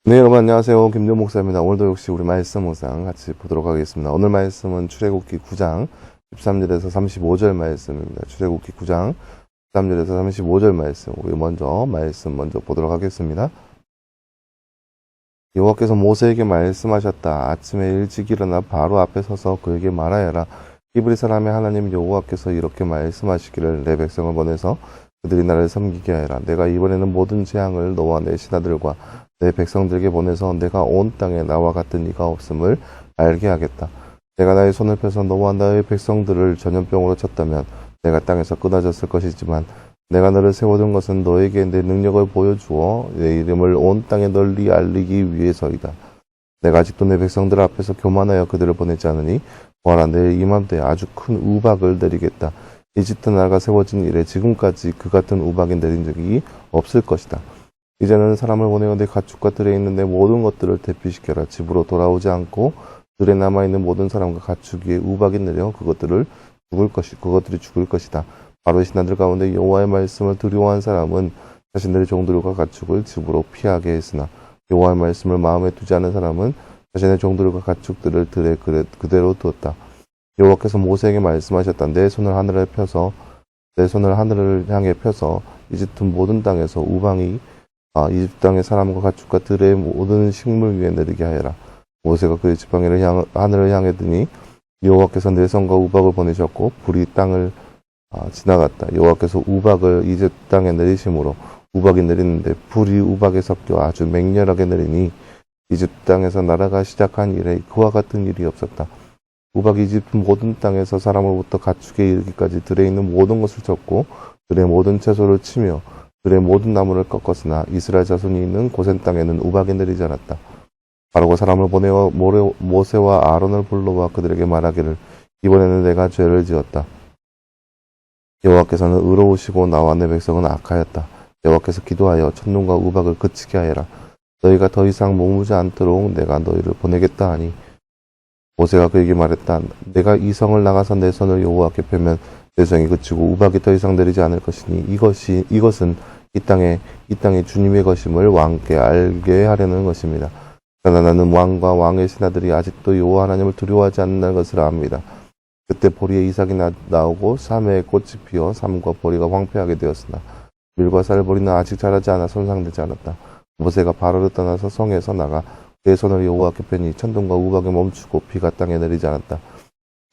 네, 여러분 안녕하세요. 김준 목사입니다. 오늘도 역시 우리 말씀 묵상 같이 보도록 하겠습니다. 오늘 말씀은 출애굽기 9장 13절에서 35절 말씀입니다. 출애굽기 9장 13절에서 35절 말씀. 우리 말씀 먼저 보도록 하겠습니다. 여호와께서 모세에게 말씀하셨다. 아침에 일찍 일어나 바로 앞에 서서 그에게 말하여라. 히브리 사람의 하나님 여호와께서 이렇게 말씀하시기를 내 백성을 보내서 그들이 나를 섬기게 하여라. 내가 이번에는 모든 재앙을 너와 내 신하들과 내 백성들에게 보내서 내가 온 땅에 나와 같은 이가 없음을 알게 하겠다. 내가 나의 손을 펴서 너와 나의 백성들을 전염병으로 쳤다면 내가 땅에서 끊어졌을 것이지만 내가 너를 세워둔 것은 너에게 내 능력을 보여주어 내 이름을 온 땅에 널리 알리기 위해서이다. 내가 아직도 내 백성들 앞에서 교만하여 그들을 보내지 않으니 보아라, 내일 이맘때 아주 큰 우박을 내리겠다. 이집트 나라가 세워진 이래 지금까지 그 같은 우박이 내린 적이 없을 것이다. 이제는 사람을 보내어 내 가축과 들에 있는 내 모든 것들을 대피시켜라. 집으로 돌아오지 않고 들에 남아있는 모든 사람과 가축 위에 우박이 내려 그것들이 죽을 것이다. 바로 신하들 가운데 여호와의 말씀을 두려워한 사람은 자신들의 종들과 가축을 집으로 피하게 했으나 여호와의 말씀을 마음에 두지 않은 사람은 자신의 종들과 가축들을 들에 그대로 두었다. 여호와께서 모세에게 말씀하셨다. 내 손을 하늘을 향해 펴서 이집트 모든 땅에서 우방이 이집트 땅의 사람과 가축과 들의 모든 식물 위에 내리게 하여라. 모세가 그의 지팡이를 하늘을 향해 드니 여호와께서 내성과 우박을 보내셨고 불이 땅을 지나갔다. 여호와께서 우박을 이집트 땅에 내리심으로 우박이 내리는데 불이 우박에 섞여 아주 맹렬하게 내리니 이집트 땅에서 나라가 시작한 이래 그와 같은 일이 없었다. 우박이 이집트 모든 땅에서 사람으로부터 가축에 이르기까지 들에 있는 모든 것을 쳤고 들의 모든 채소를 치며 들의 모든 나무를 꺾었으나 이스라엘 자손이 있는 고센 땅에는 우박이 내리지 않았다. 바로가 사람을 보내어 모세와 아론을 불러와 그들에게 말하기를 이번에는 내가 죄를 지었다. 여호와께서는 의로우시고 나와 내 백성은 악하였다. 여호와께서 기도하여 천둥과 우박을 그치게 하여라. 너희가 더 이상 머무지 않도록 내가 너희를 보내겠다 하니 모세가 그에게 말했다. 내가 이 성을 나가서 내 손을 여호와께 펴면 내 성이 그치고 우박이 더 이상 내리지 않을 것이니 이것은 이 땅의 주님의 것임을 왕께 알게 하려는 것입니다. 그러나 나는 왕과 왕의 신하들이 아직도 여호와 하나님을 두려워하지 않는 것을 압니다. 그때 보리에 이삭이 나오고 사매에 꽃이 피어 삶과 보리가 황폐하게 되었으나 밀과 쌀보리는 아직 자라지 않아 손상되지 않았다. 모세가 바로를 떠나서 성에서 나가 그의 손을 여호와께 펴니 천둥과 우박이 멈추고 비가 땅에 내리지 않았다.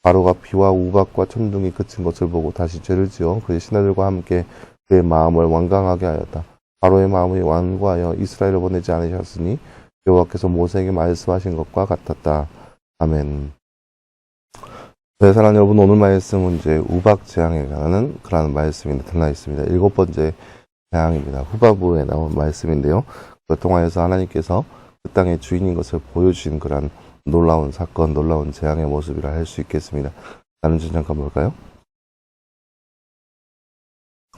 바로가 비와 우박과 천둥이 그친 것을 보고 다시 죄를 지어 그의 신하들과 함께 그의 마음을 완강하게 하였다. 바로의 마음이 완고하여 이스라엘을 보내지 않으셨으니 여호와께서 모세에게 말씀하신 것과 같았다. 아멘. 네, 사랑하는 여러분, 오늘 말씀은 이제 우박 재앙에 관한 그런 말씀이 나타나 있습니다. 7번째 재앙입니다. 후바부에 나온 말씀인데요. 그걸 통하여서 하나님께서 그 땅의 주인인 것을 보여주신 그런 놀라운 사건, 놀라운 재앙의 모습이라 할 수 있겠습니다. 다른 줄 잠깐 볼까요?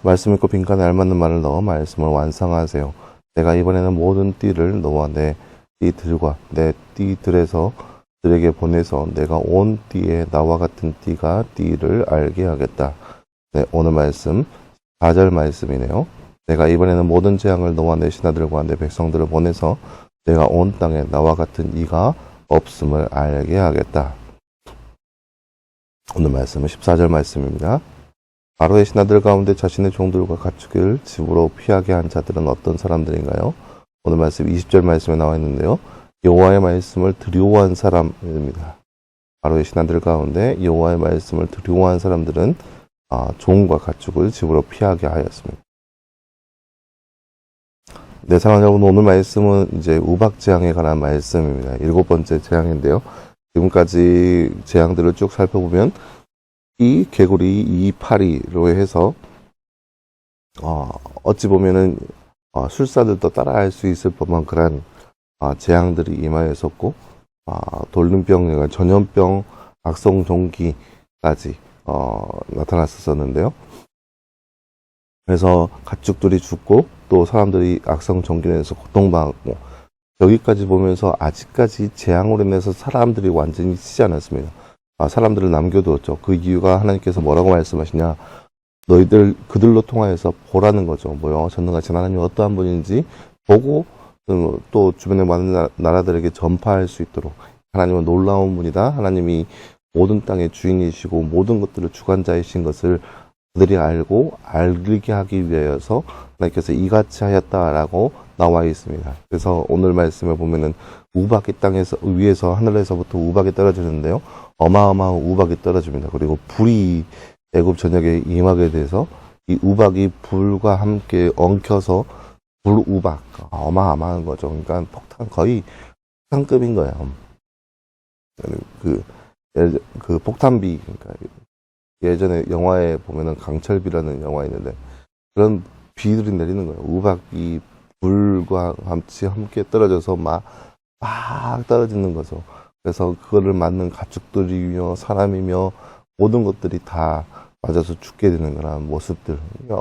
말씀 읽고 빈칸에 알맞는 말을 넣어 말씀을 완성하세요. 내가 이번에는 모든 띠를 너와 내 띠들과 내 띠들에서 들에게 보내서 내가 온 띠에 나와 같은 띠가 띠를 알게 하겠다. 네, 오늘 말씀 4절 말씀이네요. 내가 이번에는 모든 재앙을 너와 내 신하들과 내 백성들을 보내서 내가 온 땅에 나와 같은 이가 없음을 알게 하겠다. 오늘 말씀은 14절 말씀입니다. 바로의 신하들 가운데 자신의 종들과 가축을 집으로 피하게 한 자들은 어떤 사람들인가요? 오늘 말씀 20절 말씀에 나와 있는데요. 여호와의 말씀을 두려워한 사람입니다. 바로의 신하들 가운데 여호와의 말씀을 두려워한 사람들은 종과 가축을 집으로 피하게 하였습니다. 네, 사랑하는 여러분, 오늘 말씀은 이제 우박 재앙에 관한 말씀입니다. 7번째 재앙인데요. 지금까지 재앙들을 쭉 살펴보면 이 개구리, 이 파리로 해서 어찌 보면은 술사들도 따라할 수 있을 법한 그런 재앙들이 임하였었고 돌림병, 전염병, 악성종기까지 나타났었는데요. 그래서 가축들이 죽고 또 사람들이 악성종기에서 고통받고 여기까지 보면서 아직까지 재앙으로 인해서 사람들이 완전히 치지 않았습니다. 사람들을 남겨두었죠. 그 이유가 하나님께서 뭐라고 말씀하시냐. 그들로 통하여서 보라는 거죠. 전능하신 하나님이 어떠한 분인지 보고 또 주변의 많은 나라들에게 전파할 수 있도록 하나님은 놀라운 분이다. 하나님이 모든 땅의 주인이시고 모든 것들을 주관자이신 것을 그들이 알고 알게 하기 위하여서 하나님께서 이같이 하였다라고 나와 있습니다. 그래서 오늘 말씀을 보면은 우박이 땅에서 위에서 하늘에서부터 우박이 떨어지는데요. 어마어마한 우박이 떨어집니다. 그리고 불이 애굽 전역에 임하게 돼서 이 우박이 불과 함께 엉켜서 불우박 어마어마한 거죠. 그러니까 폭탄 거의 폭탄급인 거예요. 그 폭탄비 그러니까 예전에 영화에 보면은 강철비라는 영화 있는데 그런 비들이 내리는 거예요. 우박이 불과 같이 함께 떨어져서 막 떨어지는 거죠. 그래서 그거를 맞는 가축들이며 사람이며 모든 것들이 다 맞아서 죽게 되는 그런 모습들. 그러니까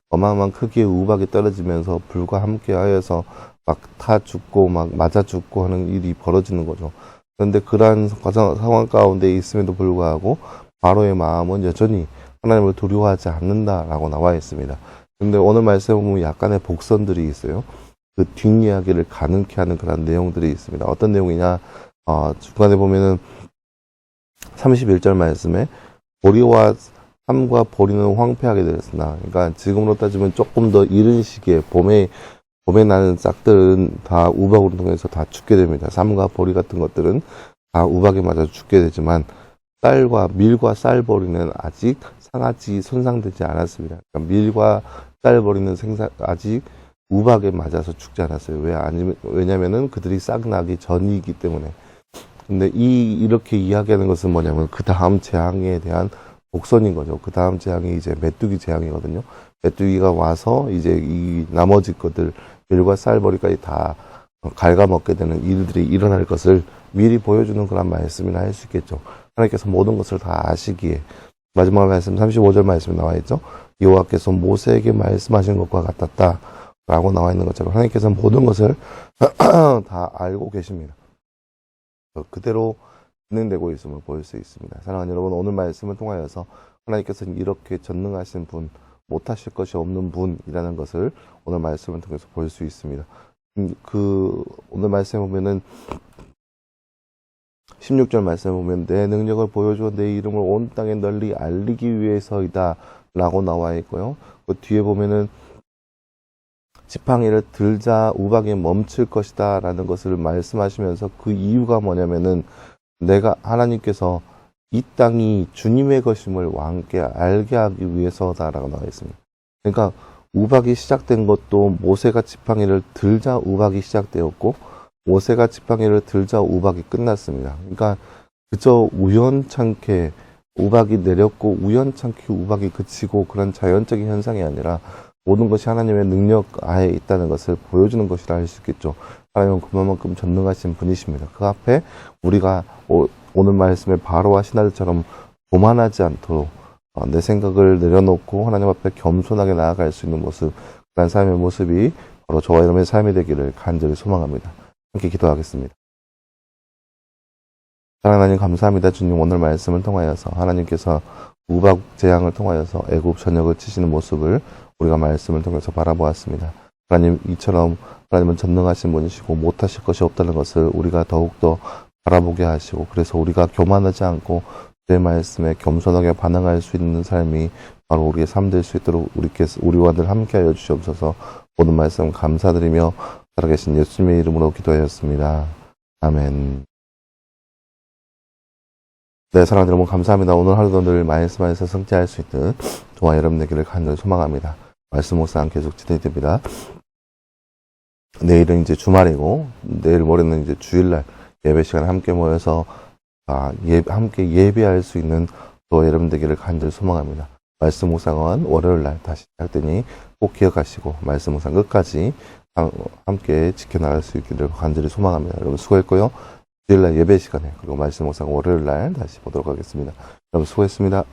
어마어마한 크기의 우박이 떨어지면서 불과 함께 하여서 막 타 죽고 막 맞아 죽고 하는 일이 벌어지는 거죠. 그런데 그러한 상황 가운데 있음에도 불구하고 바로의 마음은 여전히 하나님을 두려워하지 않는다라고 나와 있습니다. 근데 오늘 말씀에 보면 약간의 복선들이 있어요. 그 뒷이야기를 가능케 하는 그런 내용들이 있습니다. 어떤 내용이냐, 중간에 보면은 31절 말씀에 보리와 삶과 보리는 황폐하게 되었으나, 그러니까 지금으로 따지면 조금 더 이른 시기에 봄에 나는 싹들은 다 우박으로 통해서 다 죽게 됩니다. 삶과 보리 같은 것들은 다 우박에 맞아서 죽게 되지만 밀과 쌀보리는 아직 상하지 손상되지 않았습니다. 그러니까 밀과 쌀보리는 아직 우박에 맞아서 죽지 않았어요. 왜냐면은 그들이 싹 나기 전이기 때문에. 근데 이렇게 이야기하는 것은 뭐냐면 그 다음 재앙에 대한 복선인 거죠. 그 다음 재앙이 이제 메뚜기 재앙이거든요. 메뚜기가 와서 이제 이 나머지 것들 밀과 쌀보리까지 다 갉아먹게 되는 일들이 일어날 것을 미리 보여주는 그런 말씀이라 할 수 있겠죠. 하나님께서 모든 것을 다 아시기에 마지막 말씀 35절 말씀에 나와 있죠. 여호와께서 모세에게 말씀하신 것과 같았다 라고 나와 있는 것처럼 하나님께서 모든 것을 다 알고 계십니다. 그대로 진행되고 있음을 볼 수 있습니다. 사랑하는 여러분, 오늘 말씀을 통하여서 하나님께서는 이렇게 전능하신 분, 못하실 것이 없는 분이라는 것을 오늘 말씀을 통해서 볼 수 있습니다. 오늘 말씀에 보면은 16절 말씀에 보면 내 능력을 보여줘 내 이름을 온 땅에 널리 알리기 위해서이다 라고 나와 있고요. 그 뒤에 보면은 지팡이를 들자 우박이 멈출 것이다 라는 것을 말씀하시면서 그 이유가 뭐냐면은 하나님께서 이 땅이 주님의 것임을 왕께 알게 하기 위해서다라고 나와 있습니다. 그러니까 우박이 시작된 것도 모세가 지팡이를 들자 우박이 시작되었고 모세가 지팡이를 들자 우박이 끝났습니다. 그러니까 그저 우연찮게 우박이 내렸고 우연찮게 우박이 그치고 그런 자연적인 현상이 아니라 모든 것이 하나님의 능력 아에 있다는 것을 보여주는 것이라 할 수 있겠죠. 하나님은 그만큼 전능하신 분이십니다. 그 앞에 우리가 오늘 말씀에 바로와 신하들처럼 교만하지 않도록 내 생각을 내려놓고 하나님 앞에 겸손하게 나아갈 수 있는 모습, 그런 삶의 모습이 바로 저와 여러분의 삶이 되기를 간절히 소망합니다. 함께 기도하겠습니다. 사랑하는 하나님 감사합니다. 주님 오늘 말씀을 통하여서 하나님께서 우박 재앙을 통하여서 애굽 전역을 치시는 모습을 우리가 말씀을 통해서 바라보았습니다. 하나님 이처럼 하나님은 전능하신 분이시고 못하실 것이 없다는 것을 우리가 더욱더 바라보게 하시고 그래서 우리가 교만하지 않고 내 말씀에 겸손하게 반응할 수 있는 삶이 바로 우리의 삶 될 수 있도록 우리와 늘 함께하여 주시옵소서. 모든 말씀 감사드리며 살아계신 예수님의 이름으로 기도하였습니다. 아멘. 네, 사랑하는 여러분 감사합니다. 오늘 하루도 늘 말씀 안에서 성취할 수 있는 저와 여러분 되기를 간절히 소망합니다. 말씀 묵상 계속 진행됩니다. 내일은 이제 주말이고 내일 모레는 이제 주일날 예배 시간에 함께 모여서 함께 예배할 수 있는 저와 여러분 되기를 간절히 소망합니다. 말씀 묵상은 월요일날 다시 할 테니 꼭 기억하시고 말씀 묵상 끝까지 함께 지켜나갈 수 있기를 간절히 소망합니다. 여러분 수고했고요. 주일날 예배 시간에 그리고 말씀 묵상 월요일날 다시 보도록 하겠습니다. 여러분 수고했습니다.